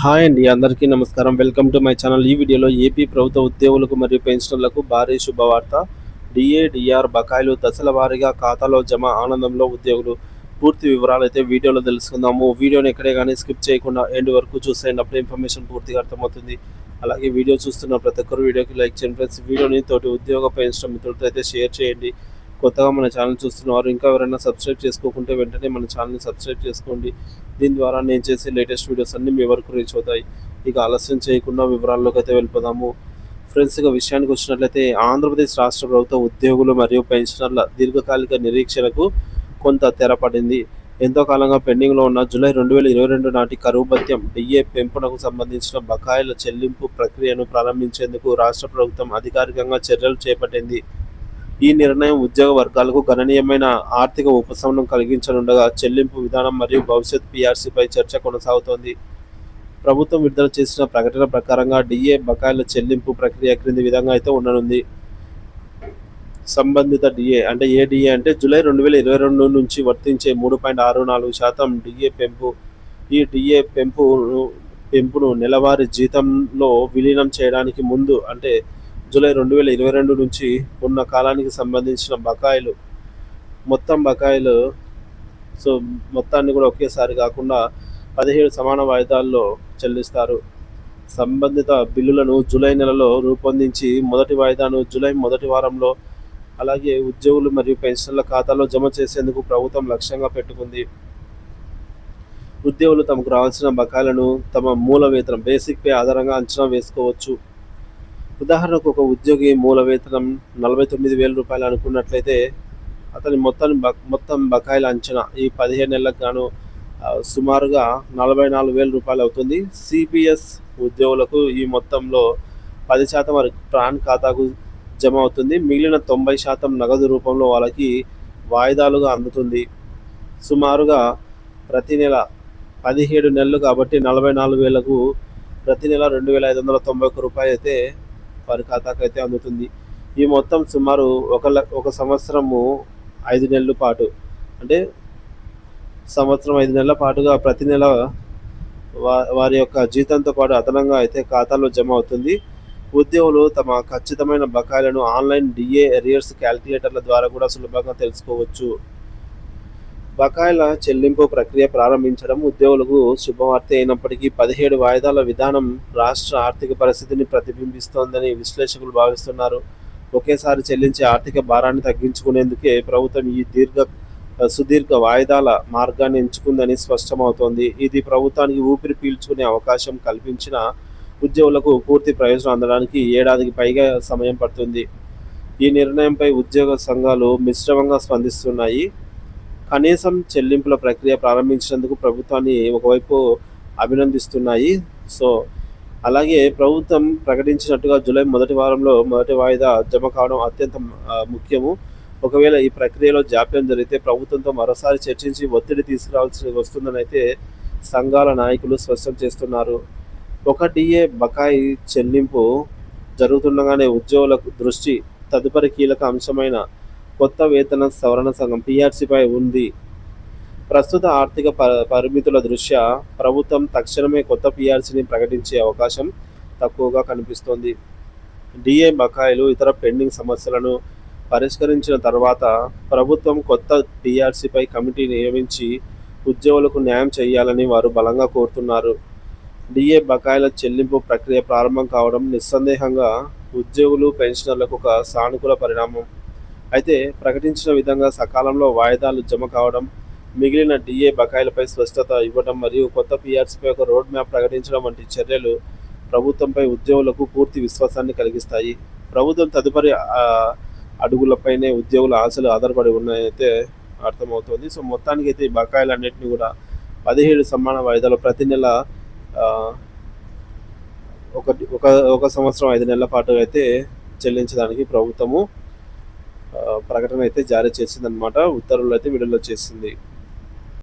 Hi అండి. అందరికీ నమస్కారం. Welcome to my channel. ఈ వీడియోలో ఏపీ ప్రభుత్వ ఉద్యోగులకు మరియు పెన్షనర్లకు భారీ శుభవార్త. డీఏ, డీఆర్ బకాయిలు దశల వారీగా ఖాతాలో జమ ఆనందంలో ఉద్యోగులు. పూర్తి వివరాలైతే వీడియోలో తెలుసుకుందాము. వీడియోని ఎక్కడే కానీ స్కిప్ చేయకుండా ఎండ్ వరకు చూసేయండి. అప్పుడు ఇన్ఫర్మేషన్ పూర్తిగా అర్థమవుతుంది. అలాగే వీడియో చూస్తున్న ప్రతి ఒక్కరు వీడియోకి లైక్ చేయండి ఫ్రెండ్స్. వీడియోని తోటి ఉద్యోగ పెన్షన్ మిత్రులతో అయితే షేర్ చేయండి. కొత్తగా మన ఛానల్ చూస్తున్నవారు ఇంకా ఎవరైనా సబ్స్క్రైబ్ చేసుకోకుంటే వెంటనే మన ఛానల్ని సబ్స్క్రైబ్ చేసుకోండి. దీని ద్వారా నేను చేసే లేటెస్ట్ వీడియోస్ అన్నీ మీ వరకు రీచ్ అవుతాయి. ఇక ఆలస్యం చేయకుండా వివరాల్లోకి అయితే వెళ్ళిపోదాము. ఫ్రెండ్స్, ఇక విషయానికి వచ్చినట్లయితే ఆంధ్రప్రదేశ్ రాష్ట్ర ప్రభుత్వ ఉద్యోగులు మరియు పెన్షనర్ల దీర్ఘకాలిక నిరీక్షణకు కొంత తెరపడింది. ఎంతో కాలంగా పెండింగ్లో ఉన్న జూలై 2022 నాటి కరువు భత్యం డిఏ పెంపునకు సంబంధించిన బకాయిల చెల్లింపు ప్రక్రియను ప్రారంభించేందుకు రాష్ట్ర ప్రభుత్వం అధికారికంగా చర్యలు చేపట్టింది. ఈ నిర్ణయం ఉద్యోగ వర్గాలకు గణనీయమైన ఆర్థిక ఉపశమనం కలిగించనుండగా చెల్లింపు విధానం మరియు భవిష్యత్ పీఆర్సీపై చర్చ కొనసాగుతోంది. ప్రభుత్వం విడుదల చేసిన ప్రకటన ప్రకారంగా డిఏ బకాయిల చెల్లింపు ప్రక్రియ క్రింది విధంగా అయితే ఉండనుంది. సంబంధిత డిఏ అంటే ఏ డిఏ అంటే జూలై 2022 నుంచి వర్తించే 3.64% డిఏ పెంపు. ఈ డిఏ పెంపును నెలవారీ జీతంలో విలీనం చేయడానికి ముందు అంటే జూలై 2022 నుంచి ఉన్న కాలానికి సంబంధించిన బకాయిలు మొత్తం బకాయిలు మొత్తాన్ని కూడా ఒకేసారి కాకుండా 17 సమాన వాయిదాల్లో చెల్లిస్తారు. సంబంధిత బిల్లులను జూలై నెలలో రూపొందించి మొదటి వాయిదాను జూలై మొదటి వారంలో అలాగే ఉద్యోగులు మరియు పెన్షన్ల ఖాతాలో జమ చేసేందుకు ప్రభుత్వం లక్ష్యంగా పెట్టుకుంది. ఉద్యోగులు తమకు రావాల్సిన బకాయిలను తమ మూల వేతనం బేసిక్ పే ఆధారంగా అంచనా వేసుకోవచ్చు. ఉదాహరణకు ఒక ఉద్యోగి మూల వేతనం 49,000 రూపాయలు అనుకున్నట్లయితే అతని మొత్తం బకాయిల అంచనా ఈ 15 నెలలకు గాను సుమారుగా 44,000 రూపాయలు అవుతుంది. సిపిఎస్ ఉద్యోగులకు ఈ మొత్తంలో 10% వరకు ప్రాన్ ఖాతాకు జమ అవుతుంది. మిగిలిన 90% నగదు రూపంలో వాళ్ళకి వాయిదాలుగా అందుతుంది. సుమారుగా ప్రతి నెల 17 నెలలు కాబట్టి 44,000కు ప్రతి నెల 2,591 రూపాయలు అయితే వారి ఖాతాకు అయితే అందుతుంది. ఈ మొత్తం సుమారు ఒక సంవత్సరము 5 నెలల పాటు అంటే సంవత్సరం 5 నెలల పాటుగా ప్రతి నెల వారి యొక్క జీతంతో పాటు అదనంగా అయితే ఖాతాలో జమ అవుతుంది. ఉద్యోగులు తమ ఖచ్చితమైన బకాయిలను ఆన్లైన్ డిఏ ఎరియర్స్ క్యాలిక్యులేటర్ల ద్వారా కూడా సులభంగా తెలుసుకోవచ్చు. బకాయిల చెల్లింపు ప్రక్రియ ప్రారంభించడం ఉద్యోగులకు శుభవార్త అయినప్పటికీ 17 వాయిదాల విధానం రాష్ట్ర ఆర్థిక పరిస్థితిని ప్రతిబింబిస్తోందని విశ్లేషకులు భావిస్తున్నారు. ఒకేసారి చెల్లించే ఆర్థిక భారాన్ని తగ్గించుకునేందుకే ప్రభుత్వం ఈ సుదీర్ఘ వాయిదాల మార్గాన్ని ఎంచుకుందని స్పష్టమవుతోంది. ఇది ప్రభుత్వానికి ఊపిరి పీల్చుకునే అవకాశం కల్పించిన ఉద్యోగులకు పూర్తి ప్రయోజనం అందడానికి ఏడాదికి పైగా సమయం పడుతుంది. ఈ నిర్ణయంపై ఉద్యోగ సంఘాలు మిశ్రమంగా స్పందిస్తున్నాయి. కనీసం చెల్లింపుల ప్రక్రియ ప్రారంభించినందుకు ప్రభుత్వాన్ని ఒకవైపు అభినందిస్తున్నాయి. అలాగే ప్రభుత్వం ప్రకటించినట్టుగా జూలై మొదటి వారంలో మొదటి వాయిదా జమ కావడం అత్యంత ముఖ్యము. ఒకవేళ ఈ ప్రక్రియలో జాప్యం జరిగితే ప్రభుత్వంతో మరోసారి చర్చించి ఒత్తిడి తీసుకురావాల్సి వస్తుందని అయితే సంఘాల నాయకులు స్పష్టం చేస్తున్నారు. ఒక డిఏ బకాయి చెల్లింపు జరుగుతుండగానే ఉద్యోగులకు దృష్టి తదుపరి కీలక అంశమైన కొత్త వేతన సవరణ సంఘం పీఆర్సీపై ఉంది. ప్రస్తుత ఆర్థిక పరిమితుల దృష్ట్యా ప్రభుత్వం తక్షణమే కొత్త పీఆర్సీని ప్రకటించే అవకాశం తక్కువగా కనిపిస్తోంది. డిఏ బకాయిలు ఇతర పెండింగ్ సమస్యలను పరిష్కరించిన తర్వాత ప్రభుత్వం కొత్త పీఆర్సీపై కమిటీ నియమించి ఉద్యోగులకు న్యాయం చేయాలని వారు బలంగా కోరుతున్నారు. డిఏ బకాయిల చెల్లింపు ప్రక్రియ ప్రారంభం కావడం నిస్సందేహంగా ఉద్యోగులు పెన్షనర్లకు ఒక సానుకూల పరిణామం. అయితే ప్రకటించిన విధంగా సకాలంలో వాయిదాలు జమ కావడం, మిగిలిన డిఏ బకాయిలపై స్పష్టత ఇవ్వడం మరియు కొత్త పీఆర్సీపై ఒక రోడ్ మ్యాప్ ప్రకటించడం వంటి చర్యలు ప్రభుత్వంపై ఉద్యోగులకు పూర్తి విశ్వాసాన్ని కలిగిస్తాయి. ప్రభుత్వం తదుపరి అడుగులపైనే ఉద్యోగుల ఆశలు ఆధారపడి ఉన్నాయైతే అర్థమవుతుంది. మొత్తానికైతే ఈ బకాయిలన్నింటినీ కూడా 17 సమాన వాయిదాలు ప్రతి నెల ఒక సంవత్సరం 5 నెలల పాటు అయితే చెల్లించడానికి ప్రభుత్వము ప్రకటన అయితే జారీ చేసిందనమాట. ఉత్తర్వులు అయితే విడుదల చేసింది.